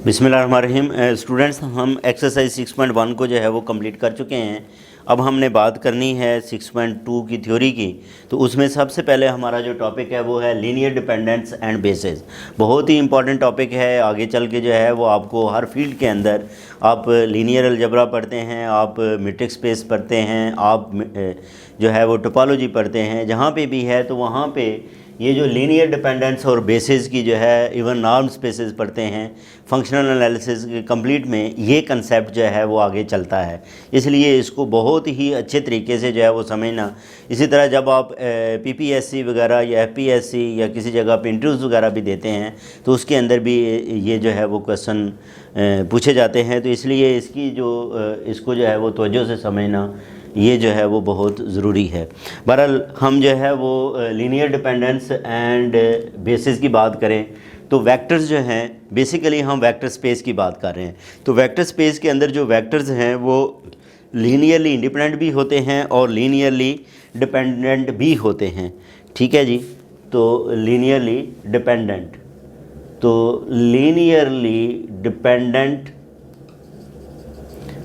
बिस्मिल्लाहिर्रहमानिर्रहीम। स्टूडेंट्स, हम एक्सरसाइज 6.1 को जो है वो कंप्लीट कर चुके हैं। अब हमने बात करनी है 6.2 की थ्योरी की। तो उसमें सबसे पहले हमारा जो टॉपिक है वो है लीनियर डिपेंडेंस एंड बेसिस। बहुत ही इंपॉर्टेंट टॉपिक है। आगे चल के जो है वो आपको हर फील्ड के अंदर, आप लीनियर अलजेब्रा पढ़ते हैं, आप मैट्रिक्स स्पेस पढ़ते हैं, आप जो है वो टोपोलॉजी पढ़ते हैं, जहाँ पे भी है तो वहाँ पे ये जो लीनियर डिपेंडेंस और बेसिस की जो है, इवन नॉर्म स्पेसेस पढ़ते हैं, फंक्शनल एनालिसिस कंप्लीट में ये कंसेप्ट जो है वो आगे चलता है। इसलिए इसको बहुत ही अच्छे तरीके से जो है वो समझना। इसी तरह जब आप पीपीएससी वगैरह या एफपीएससी या किसी जगह पे इंटरव्यूज़ वगैरह भी देते हैं तो उसके अंदर भी ये जो है वो क्वेश्चन पूछे जाते हैं। तो इसलिए इसको जो है वो तवज्जो से समझना ये जो है वो बहुत ज़रूरी है। बहरहाल हम जो है वो लीनियर डिपेंडेंस एंड बेसिस की बात करें तो वेक्टर्स जो हैं, बेसिकली हम वेक्टर स्पेस की बात कर रहे हैं। तो वेक्टर स्पेस के अंदर जो वेक्टर्स हैं वो लीनियरली इंडिपेंडेंट भी होते हैं और लीनियरली डिपेंडेंट भी होते हैं। ठीक है जी। तो लीनियरली डिपेंडेंट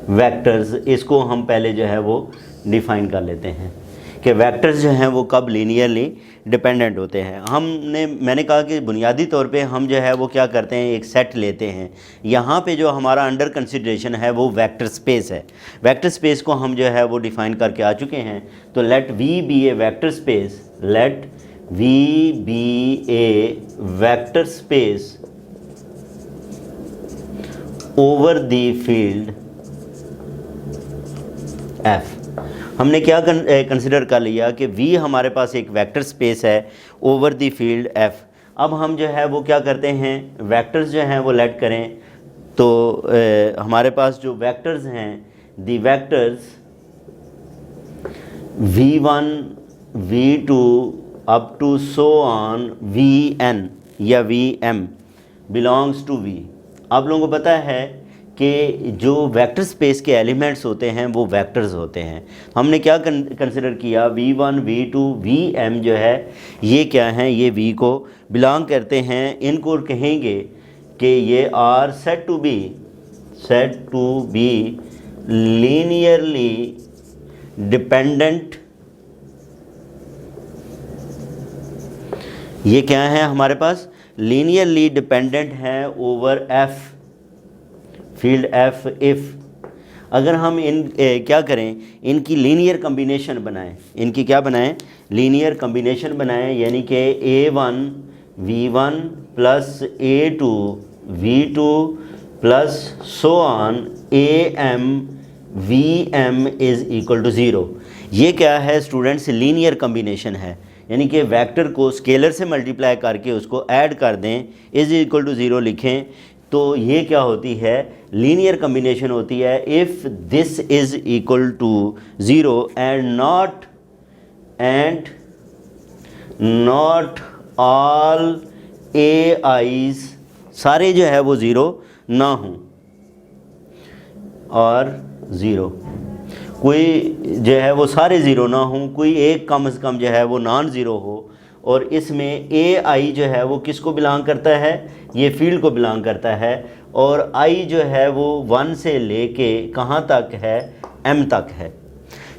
वेक्टर्स, इसको हम पहले जो है वो डिफ़ाइन कर लेते हैं कि वेक्टर्स जो हैं वो कब लीनियरली डिपेंडेंट होते हैं। मैंने कहा कि बुनियादी तौर पे हम जो है वो क्या करते हैं, एक सेट लेते हैं। यहाँ पे जो हमारा अंडर कंसिडरेशन है वो वेक्टर स्पेस है। वेक्टर स्पेस को हम जो है वो डिफ़ाइन करके आ चुके हैं। तो let we be a vector space over the field F। हमने क्या कंसिडर कर लिया कि V हमारे पास एक वेक्टर स्पेस है ओवर द फील्ड F। अब हम जो है वो क्या करते हैं, वेक्टर्स जो हैं वो लेट करें। तो हमारे पास जो वेक्टर्स हैं, the vectors V1 V2 up to so on Vn या Vm बिलोंग्स टू V। आप लोगों को पता है कि जो वेक्टर स्पेस के एलिमेंट्स होते हैं वो वेक्टर्स होते हैं। हमने क्या कंसिडर किया, V1 V2 Vm जो है ये क्या हैं, ये V को बिलोंग करते हैं। इनको कहेंगे कि ये are set to be linearly dependent. ये क्या है हमारे पास, लीनियरली डिपेंडेंट है over F, field F। If अगर हम क्या करें, इनकी लीनियर कम्बिनेशन बनाएं, इनकी क्या बनाएं, लीनियर कम्बिनेशन बनाएं, यानी कि A1 V1 plus A2 V2 plus so on AM VM is equal to 0। ये क्या है स्टूडेंट्स, लीनियर कम्बिनेशन है। यानी कि वेक्टर को स्केलर से मल्टीप्लाई करके उसको ऐड कर दें, इज़ इक्वल टू 0 लिखें, तो ये क्या होती है, लीनियर कम्बिनेशन होती है। If this is equal to 0 and not all AIs, सारे जो है वो 0 ना हों, और 0 कोई जो है वो सारे 0 ना हों, कोई एक कम से कम जो है वो नॉन ज़ीरो हो। और इसमें AI जो है वो किसको बिलोंग करता है, ये फील्ड को बिलोंग करता है। और I जो है वो 1 से लेके कहाँ तक है, M तक है।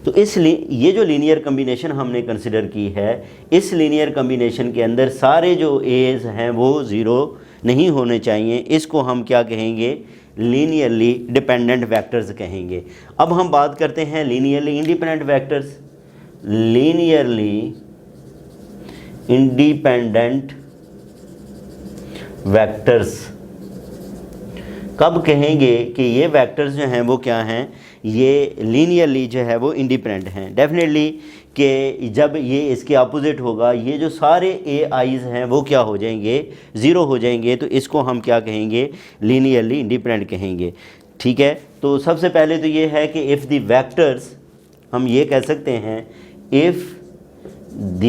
तो इसलिए ये जो लीनियर कम्बिनेशन हमने कंसिडर की है, इस लीनियर कम्बिनेशन के अंदर सारे जो A's हैं वो 0 नहीं होने चाहिए। इसको हम क्या कहेंगे, लीनियरली डिपेंडेंट वेक्टर्स कहेंगे। अब हम बात करते हैं linearly independent vectors. Linearly independent vectors कब कहेंगे कि ये वेक्टर्स जो हैं वो क्या हैं, ये लीनियरली जो है वो इंडिपेंडेंट हैं। डेफिनेटली कि जब ये इसके अपोजिट होगा, ये जो सारे AIs हैं वो क्या हो जाएंगे, 0 हो जाएंगे। तो इसको हम क्या कहेंगे, लीनियरली इंडिपेंडेंट कहेंगे। ठीक है। तो सबसे पहले तो ये है कि इफ़ द वेक्टर्स, हम ये कह सकते हैं, if the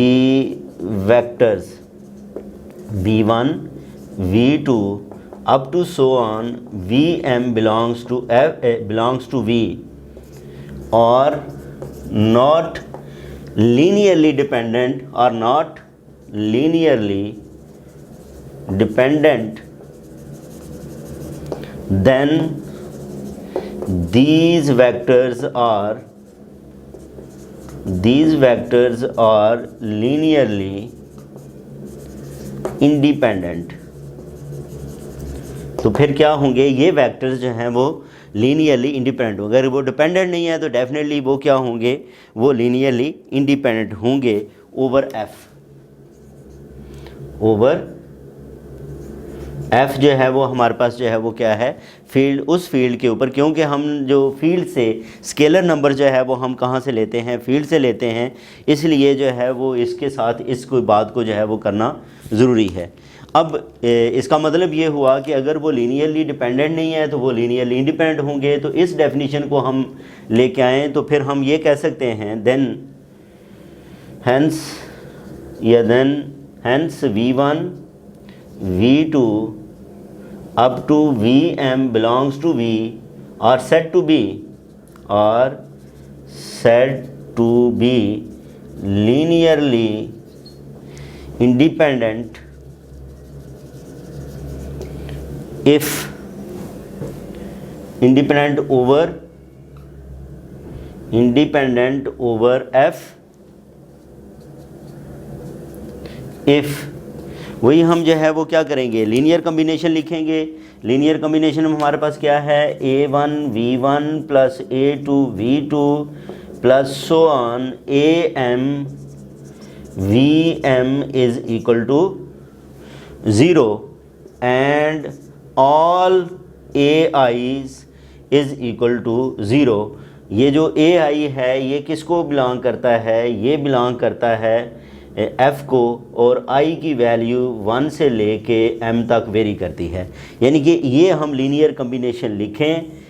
vectors V1 V2 up to so on Vm belongs to V or not linearly dependent or not linearly dependent then these vectors are linearly independent। तो फिर क्या होंगे, ये वेक्टर्स जो हैं वो लीनियरली इंडिपेंडेंट। अगर वो डिपेंडेंट नहीं है तो डेफिनेटली वो क्या होंगे, वो लीनियरली इंडिपेंडेंट होंगे ओवर एफ जो है वो हमारे पास जो है वो क्या है, फील्ड, उस फील्ड के ऊपर, क्योंकि हम जो फील्ड से स्केलर नंबर जो है वो हम कहाँ से लेते हैं, फील्ड से लेते हैं, इसलिए जो है वो इसके साथ इस कोई बात को जो है वो करना ज़रूरी है। अब इसका मतलब ये हुआ कि अगर वो लीनियरली डिपेंडेंट नहीं है तो वो लीनियरली इंडिपेंडेंट होंगे। तो इस डेफिनेशन को हम लेके आएँ तो फिर हम ये कह सकते हैं hence V1 V2 up to Vm belongs to V are said to be linearly independent if independent over F if, वही हम जो है वो क्या करेंगे, लीनियर कम्बिनेशन लिखेंगे। लीनियर कम्बिनेशन में हमारे पास क्या है, A1 V1 plus A2 V2 plus so on AM VM is equal to 0 and all AIs is equal to 0। ये जो AI है ये किसको बिलोंग करता है, ये बिलोंग करता है F को, और I की वैल्यू 1 से लेके M तक वेरी करती है। यानी कि ये हम लीनियर कम्बिनेशन लिखें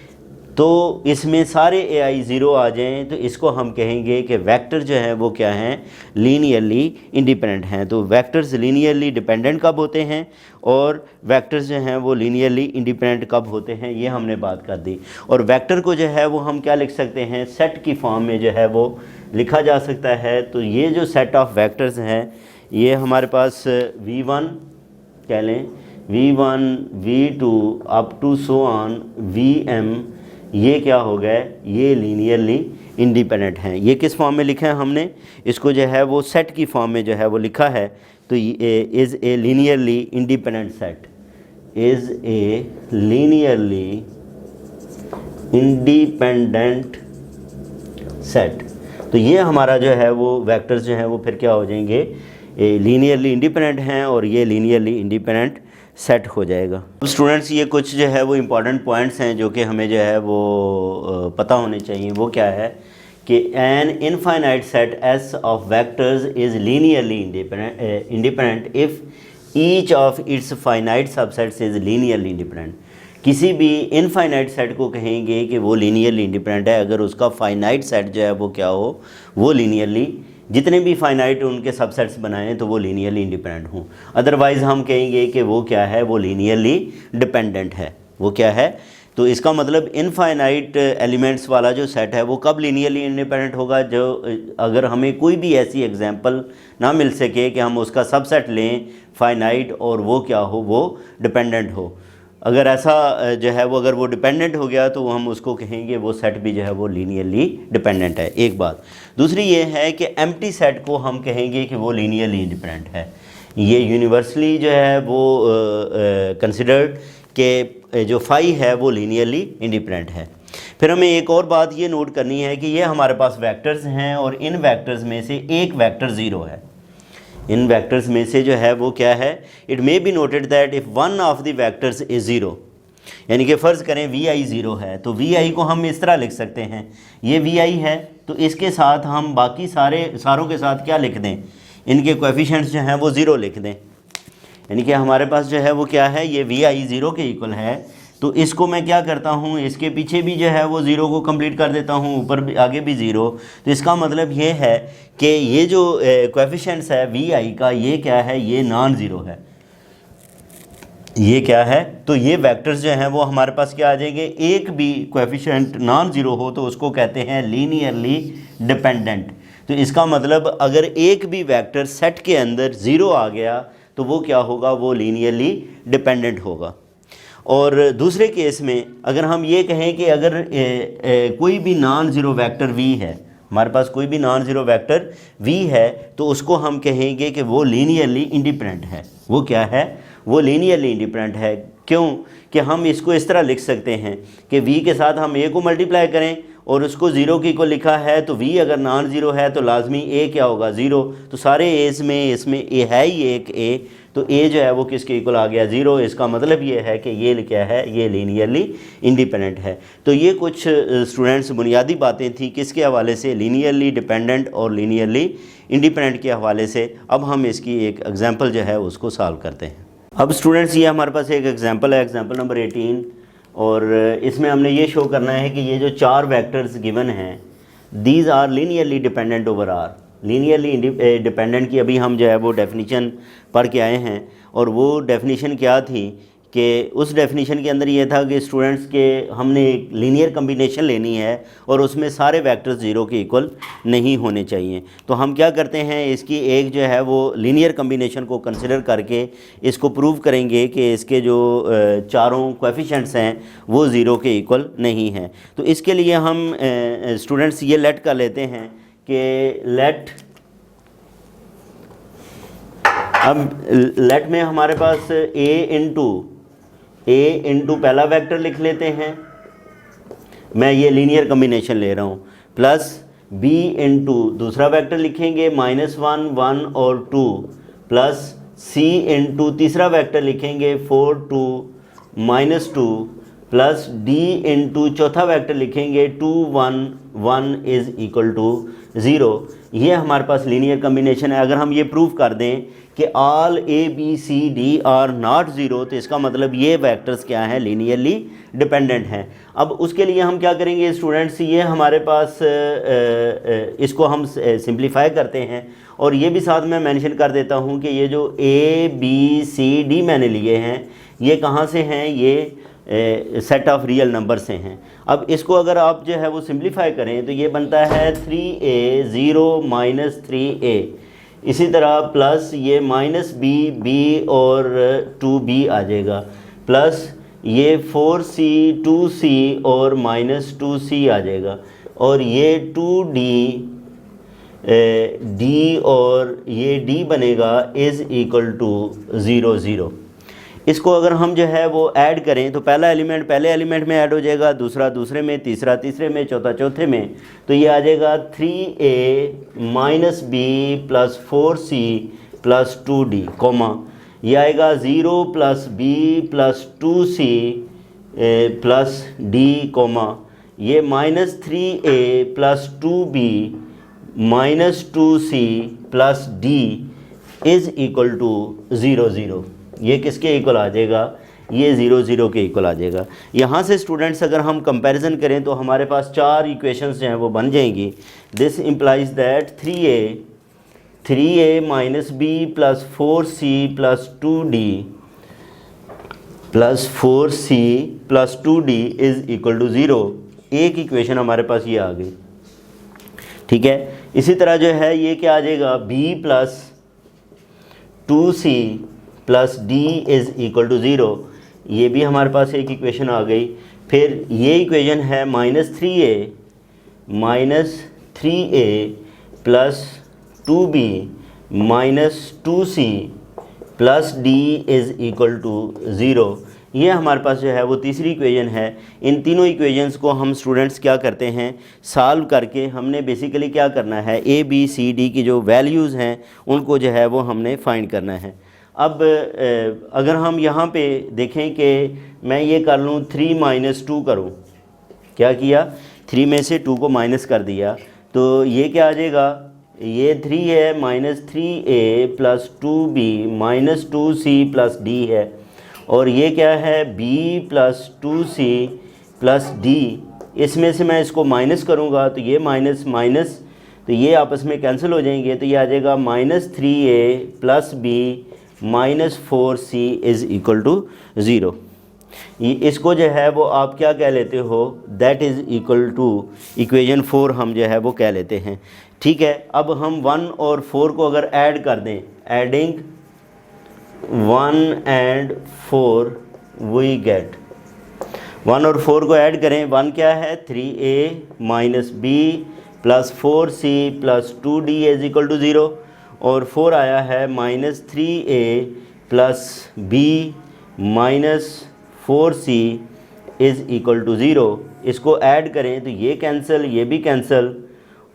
तो इसमें सारे AI 0 आ जाएं तो इसको हम कहेंगे कि वेक्टर जो है वो क्या हैं, लीनियरली इंडिपेंडेंट हैं। तो वेक्टर्स लीनियरली डिपेंडेंट कब होते हैं और वेक्टर्स जो हैं वो लीनियरली इंडिपेंडेंट कब होते हैं, ये हमने बात कर दी। और वेक्टर को जो है वो हम क्या लिख सकते हैं, सेट की फॉर्म में जो है वो लिखा जा सकता है। तो ये जो सेट ऑफ वेक्टर्स हैं ये हमारे पास V1 कह लें, V1 V2 up to so on VM, ये क्या हो गए, ये लीनियरली इंडिपेंडेंट हैं। ये किस फॉर्म में लिखा है हमने, इसको जो है वो सेट की फॉर्म में जो है वो लिखा है। तो is a linearly independent set, is a linearly independent set. तो ये हमारा जो है वो वेक्टर्स जो हैं वो फिर क्या हो जाएंगे, लीनियरली इंडिपेंडेंट हैं और ये लीनियरली इंडिपेंडेंट सेट हो जाएगा। अब स्टूडेंट्स ये कुछ जो है वो इम्पॉर्टेंट पॉइंट्स हैं जो कि हमें जो है वो पता होने चाहिए। वो क्या है कि an infinite set S of vectors is linearly independent if each of its finite subsets is linearly independent. किसी भी इनफाइनाइट सेट को कहेंगे कि वो लीनियरली इंडिपेंडेंट है अगर उसका फाइनाइट सेट जो है वो क्या हो, वो लीनियरली, जितने भी फाइनाइट उनके सबसेट्स बनाएं तो वो लीनियरली इंडिपेंडेंट हों। अदरवाइज़ हम कहेंगे कि वो क्या है, वो लीनियरली डिपेंडेंट है। वो क्या है, तो इसका मतलब इनफाइनाइट एलिमेंट्स वाला जो सेट है वो कब लीनियरली इंडिपेंडेंट होगा, जो अगर हमें कोई भी ऐसी एग्जांपल ना मिल सके कि हम उसका सबसेट लें फाइनाइट और वो क्या हो, वो डिपेंडेंट हो। अगर ऐसा जो है वो, अगर वो डिपेंडेंट हो गया तो हम उसको कहेंगे वो सेट भी जो है वो लीनियरली डिपेंडेंट है, एक बात। दूसरी ये है कि एम्प्टी सेट को हम कहेंगे कि वो लीनियरली इंडिपेंडेंट है। ये यूनिवर्सली जो है वो कंसिडर्ड कि जो फाई है वो लीनियरली इंडिपेंडेंट है। फिर हमें एक और बात ये नोट करनी है कि ये हमारे पास वेक्टर्स हैं और इन वेक्टर्स में से एक वेक्टर ज़ीरो है। इन वेक्टर्स में से जो है वो क्या है, it may be noted that if one of the vectors is zero, यानी कि फ़र्ज़ करें Vi 0 है तो Vi को हम इस तरह लिख सकते हैं, ये Vi है तो इसके साथ हम बाकी सारों के साथ क्या लिख दें, इनके कोएफिशिएंट्स जो हैं वो 0 लिख दें। यानी कि हमारे पास जो है वो क्या है, ये Vi 0 के इक्वल है। तो इसको मैं क्या करता हूँ, इसके पीछे भी जो है वो 0 को कंप्लीट कर देता हूँ, ऊपर भी आगे भी 0। तो इसका मतलब ये है कि ये जो कोएफिशिएंट्स है Vi का, ये क्या है, ये नॉन ज़ीरो है। ये क्या है, तो ये वेक्टर्स जो हैं वो हमारे पास क्या आ जाएंगे, एक भी कोएफिशिएंट नॉन ज़ीरो हो तो उसको कहते हैं लीनियरली डिपेंडेंट। तो इसका मतलब अगर एक भी वेक्टर सेट के अंदर 0 आ गया तो वो क्या होगा, वो लीनियरली डिपेंडेंट होगा। और दूसरे केस में अगर हम ये कहें कि अगर कोई भी नॉन ज़ीरो वेक्टर v है, हमारे पास कोई भी नॉन ज़ीरो वेक्टर v है, तो उसको हम कहेंगे कि वो लीनियरली इंडिपेंडेंट है। वो क्या है? वो लीनियरली इंडिपेंडेंट है। क्यों? कि हम इसको इस तरह लिख सकते हैं कि v के साथ हम a को मल्टीप्लाई करें और उसको ज़ीरो की को लिखा है, तो v अगर नॉन ज़ीरो है तो लाजमी a क्या होगा? ज़ीरो। तो सारे एज में इसमें a है ही एक a, तो a जो है वो किसके इक्वल आ गया? ज़ीरो। इसका मतलब ये है कि ये क्या है? ये लीनियरली इंडिपेंडेंट है। तो ये कुछ स्टूडेंट्स बुनियादी बातें थी किसके हवाले से? लीनियरली डिपेंडेंट और लीनियरली इंडिपेंडेंट के हवाले से। अब हम इसकी एक एग्जांपल जो है उसको सॉल्व करते हैं। अब स्टूडेंट्स ये हमारे पास एक एग्जांपल है, एग्जांपल नंबर 18, और इसमें हमने ये शो करना है कि ये जो 4 वेक्टर्स गिवन हैं, these are linearly dependent over R. Linearly dependent की अभी हम जो है वो डेफिनीशन पढ़ के आए हैं, और वो डेफिनीशन क्या थी कि उस डेफिनीशन के अंदर ये था कि स्टूडेंट्स के हमने एक लीनियर कम्बिनेशन लेनी है और उसमें सारे वेक्टर्स ज़ीरो के इक्वल नहीं होने चाहिए। तो हम क्या करते हैं, इसकी एक जो है वो लीनियर कम्बिनेशन को कंसिडर करके इसको प्रूव करेंगे कि इसके जो चारों कोएफिशिएंट्स हैं वो ज़ीरो के इक्वल नहीं हैं। तो इसके लिए हम स्टूडेंट्स ये लेट कर लेते हैं कि लेट, अब लेट में हमारे पास a इंटू पहला वेक्टर लिख लेते हैं, मैं ये लीनियर कम्बिनेशन ले रहा हूँ, प्लस b इंटू दूसरा वेक्टर लिखेंगे -1 1 और 2, प्लस c इंटू तीसरा वेक्टर लिखेंगे 4 2 -2, प्लस d इंटू चौथा वेक्टर लिखेंगे 2 1 1 इज़ इक्वल टू 0। ये हमारे पास लीनियर कम्बिनेशन है। अगर हम ये प्रूव कर दें कि all a b c d are not zero, तो इसका मतलब ये वेक्टर्स क्या हैं? लीनियरली डिपेंडेंट हैं। अब उसके लिए हम क्या करेंगे स्टूडेंट्स, ये हमारे पास इसको हम सिंप्लीफाई करते हैं, और ये भी साथ में मेंशन कर देता हूँ कि ये जो a b c d मैंने लिए हैं ये कहाँ से हैं? ये सेट ऑफ रियल नंबर से हैं। अब इसको अगर आप जो है वो सिंप्लीफाई करें तो ये बनता है 3a 0 -3a, इसी तरह प्लस ये -b और 2b आ जाएगा, प्लस ये 4c 2c और -2c आ जाएगा, और ये 2d d और ये d बनेगा इज़ इक्वल टू 0 0। इसको अगर हम जो है वो ऐड करें तो पहला एलिमेंट पहले एलिमेंट में ऐड हो जाएगा, दूसरा दूसरे में, तीसरा तीसरे में, चौथा चौथे में, तो ये आ जाएगा 3a -b plus 4c plus 2d, comma ये आएगा 0 plus b plus 2c plus d, comma ये -3a plus 2b -2c plus d is equal to 0 0। ये किसके इक्वल आ जाएगा? ये 0 0 के इक्वल आ जाएगा। यहाँ से स्टूडेंट्स अगर हम कंपैरिजन करें तो हमारे पास 4 इक्वेशंस जो हैं वो बन जाएंगी। This implies that 3a minus b plus 4c plus 2d plus 4c plus 2d is equal to 0। एक इक्वेशन हमारे पास ये आ गई, ठीक है। इसी तरह जो है ये क्या आ जाएगा? b plus 2c plus d is equal to 0, ये भी हमारे पास एक इक्वेशन आ गई। फिर ये इक्वेशन है -3a plus 2b minus 2c plus d is equal to 0, ये हमारे पास जो है वो तीसरी इक्वेशन है। इन तीनों इक्वेशंस को हम स्टूडेंट्स क्या करते हैं, सॉल्व करके हमने बेसिकली क्या करना है, a b c d की जो वैल्यूज़ हैं उनको जो है वो हमने फाइंड करना है। अब अगर हम यहाँ पे देखें कि मैं ये कर लूँ 3 - 2 करूँ, क्या किया, 3 में से 2 को माइनस कर दिया, तो ये क्या आ जाएगा, ये 3 है -3a plus 2b minus 2c plus d है, और ये क्या है b plus 2c plus d। इसमें से मैं इसको माइनस करूँगा तो ये माइनस माइनस तो ये आपस में कैंसिल हो जाएंगे, तो ये आ जाएगा -3a plus b minus 4c is equal to 0। इसको जो है वो आप क्या कह लेते हो, that is equal to equation 4 हम जो है वो कह लेते हैं, ठीक है। अब हम 1 और 4 को अगर ऐड कर दें, एडिंग 1 and 4 वी गेट 1 और 4 को ऐड करें, 1 क्या है 3a minus B plus 4c plus 2d is equal to 0 और 4 आया है minus 3a plus B minus 4c is equal to 0। इसको ऐड करें तो ये कैंसिल, ये भी कैंसिल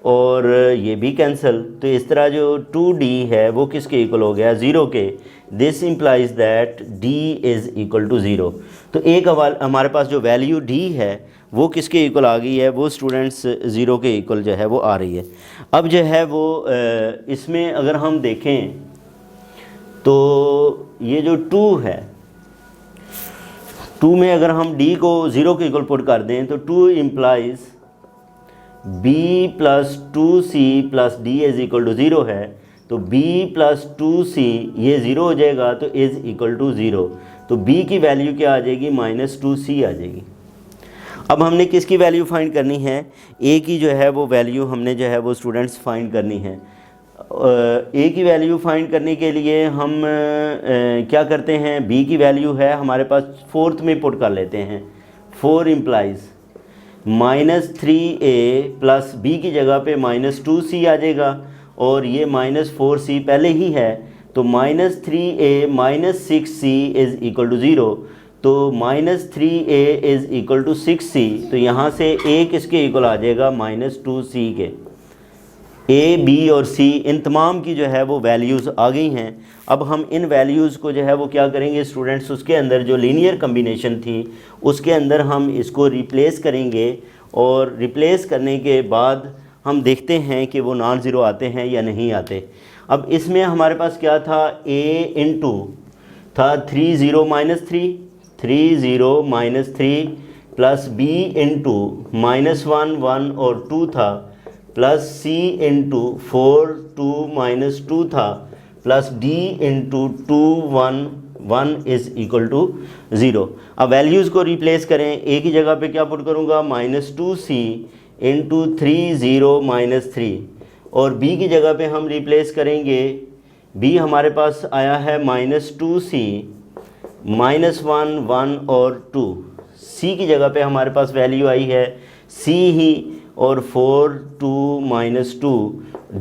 और ये भी कैंसिल, तो इस तरह जो 2d है वो किसके इक्वल हो गया 0 के। This implies that d is equal to 0। तो एक हमारे पास जो वैल्यू d है वो किसके इक्वल आ गई है, वो स्टूडेंट्स 0 के इक्वल जो है वो आ रही है। अब जो है वो इसमें अगर हम देखें तो ये जो 2 है, 2 में अगर हम d को 0 के इक्वल पुट कर दें तो 2 implies b plus 2c plus d is equal to 0 है, तो b प्लस 2c ये 0 हो जाएगा तो इज़ इक्वल टू 0। तो b की वैल्यू क्या आ जाएगी माइनस 2c आ जाएगी। अब हमने किसकी वैल्यू फाइंड करनी है, a की जो है वो वैल्यू हमने जो है वो स्टूडेंट्स फाइंड करनी है। a की वैल्यू फाइंड करने के लिए हम क्या करते हैं, b की वैल्यू है हमारे पास 4th में पुट कर लेते हैं। 4 implies minus 3a plus b की जगह पे माइनस 2c आ जाएगा और ये माइनस 4c पहले ही है, तो minus 3a minus 6c is equal to 0। तो minus 3a is equal to 6c, तो यहाँ से a किसके इक्वल आ जाएगा माइनस 2c के। a, b और c इन तमाम की जो है वो वैल्यूज़ आ गई हैं। अब हम इन वैल्यूज़ को जो है वो क्या करेंगे स्टूडेंट्स, उसके अंदर जो लीनियर कम्बिनेशन थी उसके अंदर हम इसको रिप्लेस करेंगे और रिप्लेस करने के बाद हम देखते हैं कि वो नॉन ज़ीरो आते हैं या नहीं आते। अब इसमें हमारे पास क्या था, a इंटू था 3 0 minus 3 0 minus 3 plus b into minus 1 1 और 2 था प्लस c इंटू 4 2 माइनस 2 था plus d into 2 1 1 is equal to 0। अब वैल्यूज़ को रिप्लेस करें, a की जगह पे क्या पुट करूँगा माइनस 2c इंटू 3 0 माइनस 3 और b की जगह पे हम रिप्लेस करेंगे, b हमारे पास आया है माइनस 2c माइनस 1 1 और 2, c की जगह पे हमारे पास वैल्यू आई है c ही और 4 2 माइनस 2,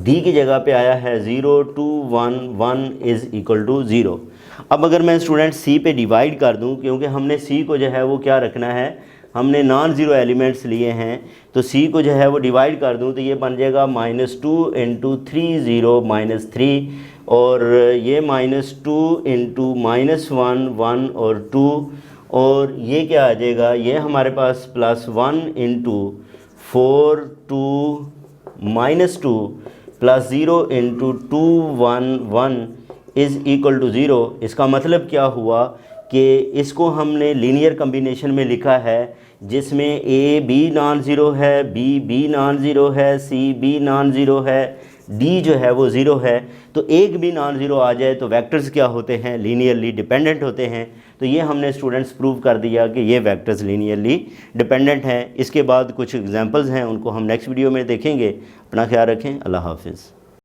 d की जगह पे आया है 0 2 1 1 इज़ इक्वल टू 0। अब अगर मैं स्टूडेंट c पे डिवाइड कर दूं, क्योंकि हमने c को जो है वो क्या रखना है, हमने नॉन ज़ीरो एलिमेंट्स लिए हैं, तो c को जो है वो डिवाइड कर दूं तो ये बन जाएगा माइनस 2 इंटू 3 0 माइनस 3 और ये माइनस 2 इंटू माइनस 1 1 और 2 और ये क्या आ जाएगा, ये हमारे पास plus 1 into 4 2 minus 2 plus 0 into 2 1 1 is equal to 0। इसका मतलब क्या हुआ कि इसको हमने लीनियर कम्बिनेशन में लिखा है जिसमें a b नॉन ज़ीरो है, b नॉन ज़ीरो है, c नॉन ज़ीरो है, d जो है वो ज़ीरो है। तो एक भी नॉन ज़ीरो आ जाए तो वेक्टर्स क्या होते हैं, लीनियरली डिपेंडेंट होते हैं। तो ये हमने स्टूडेंट्स प्रूव कर दिया कि ये वेक्टर्स लीनियरली डिपेंडेंट हैं। इसके बाद कुछ एग्जांपल्स हैं, उनको हम नेक्स्ट वीडियो में देखेंगे। अपना ख्याल रखें, अल्लाह हाफिज़।